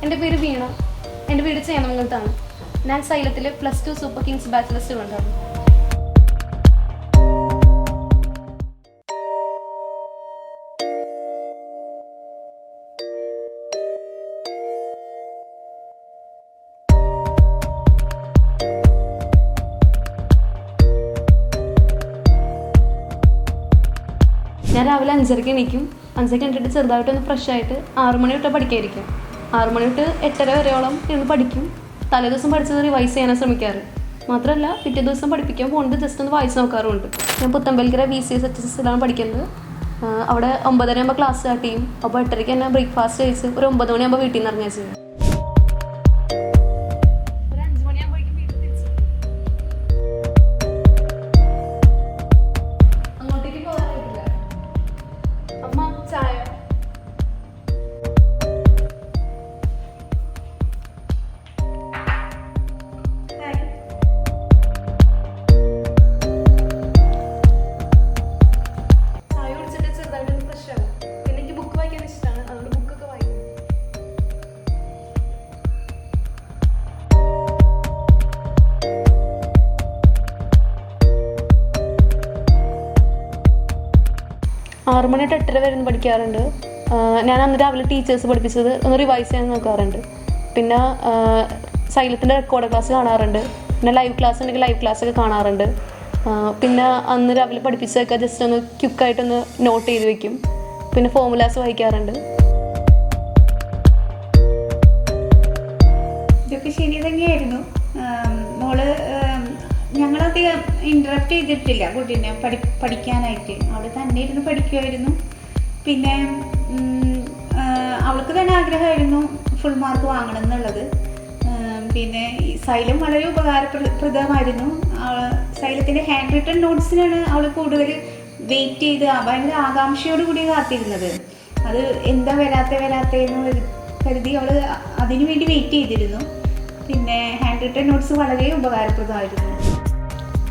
എൻ്റെ പേര് വീണ. എൻ്റെ വീട് ചേന്നമംഗലത്താണ്. ഞാൻ സൈലത്തിൽ +2 സൂപ്പർ കിങ്സ് ബാച്ചിലർ സ്റ്റുഡൻ്റാണ്. ഞാൻ രാവിലെ 5:30 എണീക്കും. 5:00 എണീറ്റിട്ട് ചെറുതായിട്ടൊന്ന് ഫ്രഷ് ആയിട്ട് 6 മണി തൊട്ട് പഠിക്കാതിരിക്കും. 6 മണി തൊട്ട് 8:30 വരെയോളം ഇരുന്ന് പഠിക്കും. തലേദിവസം പഠിച്ചത് റിവൈസ് ചെയ്യാനാണ് ശ്രമിക്കാറ്. മാത്രമല്ല പിറ്റേ ദിവസം പഠിപ്പിക്കാൻ പോകുന്നത് ജസ്റ്റ് ഒന്ന് വായിച്ച് നോക്കാറുമുണ്ട്. ഞാൻ പുത്തമ്പൽക്കര VCSHSലാണ് പഠിക്കുന്നത്. അവിടെ 9:30 ആകുമ്പോൾ ക്ലാസ് സ്റ്റാർട്ട് ചെയ്യും. അപ്പോൾ 8:30 തന്നെ ബ്രേക്ക്ഫാസ്റ്റ് കഴിച്ച് ഒരു 9 മണിയാകുമ്പോൾ വീട്ടിൽ നിന്ന് ഇറങ്ങിയാൽ ചെയ്യും. മണി തൊട്ട് 8:30 വരെ പഠിക്കാറുണ്ട്. ഞാൻ അന്ന് രാവിലെ ടീച്ചേഴ്സ് പഠിപ്പിച്ചത് ഒന്ന് റിവൈസ് ചെയ്യാൻ നോക്കാറുണ്ട്. പിന്നെ സൈലത്തിൻ്റെ റെക്കോർഡ് ക്ലാസ് കാണാറുണ്ട്. പിന്നെ ലൈവ് ക്ലാസ് ഉണ്ടെങ്കിൽ ലൈവ് ക്ലാസ്സൊക്കെ കാണാറുണ്ട്. പിന്നെ അന്ന് രാവിലെ പഠിപ്പിച്ചതൊക്കെ ജസ്റ്റ് ഒന്ന് ക്വിക്കായിട്ടൊന്ന് നോട്ട് ചെയ്ത് വെക്കും. പിന്നെ ഫോമുലാസ് വായിക്കാറുണ്ട്. ഇതൊക്കെ ശരി തന്നെയായിരുന്നു. മോള് ഞങ്ങളധികം ഇൻറ്ററപ്റ്റ് ചെയ്തിട്ടില്ല കുട്ടീനെ പഠിക്കാനായിട്ട്. അവൾ തന്നെ ഇരുന്ന് പഠിക്കുമായിരുന്നു. പിന്നെ അവൾക്ക് തന്നെ ആഗ്രഹമായിരുന്നു ഫുൾ മാർക്ക് വാങ്ങണം എന്നുള്ളത്. പിന്നെ സൈലം വളരെ ഉപകാരപ്രദമായിരുന്നു. സൈലത്തിൻ്റെ ഹാൻഡ് റിട്ടൺ നോട്ട്സിനാണ് അവൾ കൂടുതൽ വെയിറ്റ് ചെയ്ത് ഭയങ്കര ആകാംക്ഷയോട് കൂടി കാത്തിരുന്നത്. അത് എന്താ വരാത്തേന്ന് കരുതി അവൾ അതിനു വേണ്ടി വെയിറ്റ് ചെയ്തിരുന്നു. പിന്നെ ഹാൻഡ് റിട്ടൺ നോട്ട്സ് വളരെ ഉപകാരപ്രദമായിരുന്നു.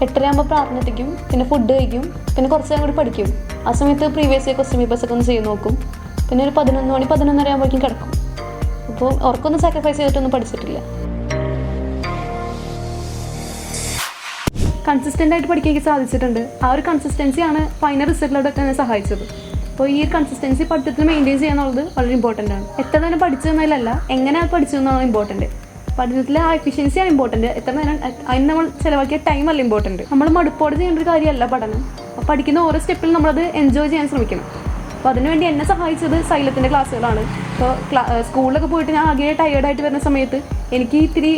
8:30 ആകുമ്പോൾ പ്രാർത്ഥനയ്ക്കും, പിന്നെ ഫുഡ് കഴിക്കും, പിന്നെ കുറച്ച് നേരം കൂടി പഠിക്കും. ആ സമയത്ത് പ്രീവിയസ് ഇയർ ക്വസ്റ്റ്യൻ പേപ്പേഴ്സൊക്കെ ഒന്ന് ചെയ്ത് നോക്കും. പിന്നെ ഒരു 11 മണി 11:30 ആകുമ്പോഴേക്കും കിടക്കും. അപ്പോൾ ഉറക്കൊന്നും സാക്രിഫൈസ് ചെയ്തിട്ടൊന്നും പഠിച്ചിട്ടില്ല. കൺസിസ്റ്റൻ്റ് ആയിട്ട് പഠിക്കാൻ സാധിച്ചിട്ടുണ്ട്. ആ ഒരു കൺസിസ്റ്റൻസിയാണ് ഫൈനൽ റിസൾട്ടിലോടൊക്കെ എന്നെ സഹായിച്ചത്. അപ്പോൾ ഈ ഒരു കൺസിസ്റ്റൻസി പഠിത്തത്തിന് മെയിൻറ്റെയിൻ ചെയ്യാന്നുള്ളത് വളരെ ഇമ്പോർട്ടൻ്റ് ആണ്. എത്ര നേരം പഠിച്ചതെന്നതിലല്ല, എങ്ങനെ പഠിച്ചതെന്നാണ് ഇമ്പോർട്ടൻറ്റ്. പഠനത്തിലെ ആ എഫിഷ്യൻസിയാണ് ഇമ്പോർട്ടൻറ്റ്. എത്ര നേരം അതിന് നമ്മൾ ചിലവാക്കിയ ടൈമല്ല ഇമ്പോർട്ടൻറ്റ്. നമ്മൾ മടുപ്പോടെ ചെയ്യേണ്ട ഒരു കാര്യമല്ല പഠനം. അപ്പോൾ പഠിക്കുന്ന ഓരോ സ്റ്റെപ്പിലും നമ്മളത് എൻജോയ് ചെയ്യാൻ ശ്രമിക്കണം. അപ്പോൾ അതിനുവേണ്ടി എന്നെ സഹായിച്ചത് സൈലത്തിൻ്റെ ക്ലാസ്സുകളാണ്. ഇപ്പോൾ സ്കൂളിലൊക്കെ പോയിട്ട് ഞാൻ ആകെ ടയേർഡായിട്ട് വരുന്ന സമയത്ത് എനിക്ക് ഇത്തിരി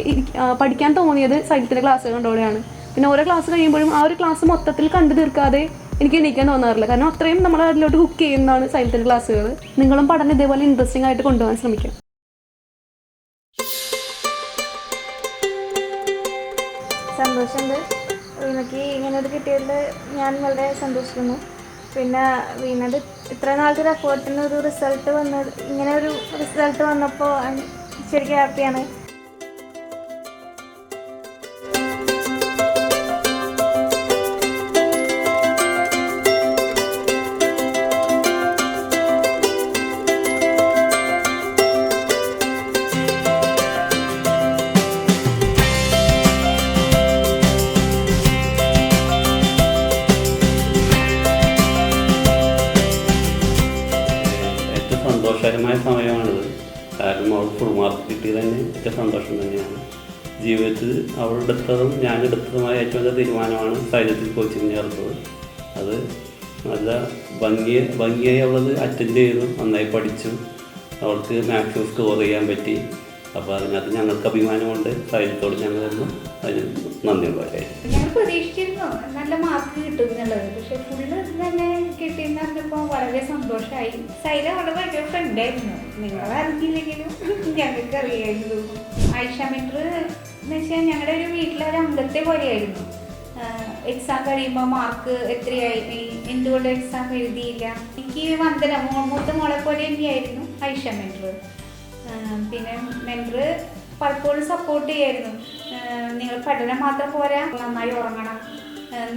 പഠിക്കാൻ തോന്നിയത് സൈലത്തിൻ്റെ ക്ലാസ്സുകൾ കണ്ടോടെയാണ്. പിന്നെ ഓരോ ക്ലാസ് കഴിയുമ്പോഴും ആ ഒരു ക്ലാസ് മൊത്തത്തിൽ കണ്ടു തീർക്കാതെ എനിക്ക് എണീക്കാൻ തോന്നാറില്ല. കാരണം അത്രയും നമ്മൾ അതിലോട്ട് ഹുക്ക് ചെയ്യുന്നതാണ് സൈലത്തിൻ്റെ ക്ലാസ്സുകൾ. നിങ്ങളും പഠനം ഇതേപോലെ ഇൻട്രസ്റ്റിംഗ് ആയിട്ട് കൊണ്ടുപോകാൻ ശ്രമിക്കാം. സന്തോഷമുണ്ട്. വീണയ്ക്ക് ഇങ്ങനൊരു കിട്ടിയതിൽ ഞാൻ വളരെ സന്തോഷിക്കുന്നു. പിന്നെ വീണയുടെ ഇത്ര നാളത്തെ ഒരു എഫേർട്ടിന് ഒരു റിസൾട്ട് ഇങ്ങനെ ഒരു റിസൾട്ട് വന്നപ്പോൾ ശരിക്കും ഹാപ്പിയാണ്. സന്തോഷകരമായ സമയമാണിത്. കാരണം അവൾ ഫുൾ മാർക്ക് കിട്ടിയത് തന്നെ ഏറ്റവും സന്തോഷം തന്നെയാണ്. ജീവിതത്തിൽ അവൾ എടുത്തതും ഞാൻ എടുത്തതുമായ ഏറ്റവും വലിയ തീരുമാനമാണ് സൈലത്തിൽ കോച്ചിങ് ചേർത്തത്. അത് നല്ല ഭംഗിയായി അവളത് അറ്റൻഡ് ചെയ്തു, നന്നായി പഠിച്ചു. അവൾക്ക് മാക്സിമം സ്കോർ ചെയ്യാൻ പറ്റി. അപ്പോൾ അതിനകത്ത് ഞങ്ങൾക്ക് അഭിമാനമുണ്ട്. സൈലത്തോട് ഞങ്ങളൊന്നും അതിന് നന്ദിയുള്ളവരായി. ഞങ്ങൾ പ്രതീക്ഷിച്ചിരുന്നു നല്ല മാർക്ക് കിട്ടും എന്നുള്ളത്. പക്ഷെ ഫുള്ള് തന്നെ കിട്ടിയെന്ന് പറഞ്ഞപ്പോൾ വളരെ സന്തോഷമായി. സൈല വളരെ ഭയങ്കര ഫ്രണ്ടായിരുന്നു. നിങ്ങൾ അറിഞ്ഞില്ലെങ്കിലും ഞങ്ങൾക്ക് അറിയായിരുന്നു. ആയിഷ മെൻറ്റർ എന്ന് വെച്ചാൽ ഞങ്ങളുടെ ഒരു വീട്ടിലൊരു അംഗത്തെ പോലെയായിരുന്നു. എക്സാം കഴിയുമ്പോൾ മാർക്ക് എത്രയായി, എന്തുകൊണ്ട് എക്സാം എഴുതിയില്ല, എനിക്ക് വന്ദന മൂത്ത മോളെ പോലെ തന്നെയായിരുന്നു ആയിഷ മെൻറ്റർ. പിന്നെ മെൻറ്റർ പലപ്പോഴും സപ്പോർട്ട് ചെയ്യായിരുന്നു. നിങ്ങൾ പഠനം മാത്രം പോരാ, നന്നായി ഉറങ്ങണം,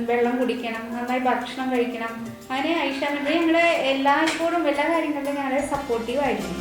വെള്ളം കുടിക്കണം, നന്നായി ഭക്ഷണം കഴിക്കണം. അങ്ങനെ ആയിഷ മെൻറ്റർ ഞങ്ങളെ എല്ലായ്പ്പോഴും എല്ലാ കാര്യങ്ങളിലും ഞങ്ങളെ സപ്പോർട്ടീവായിരുന്നു.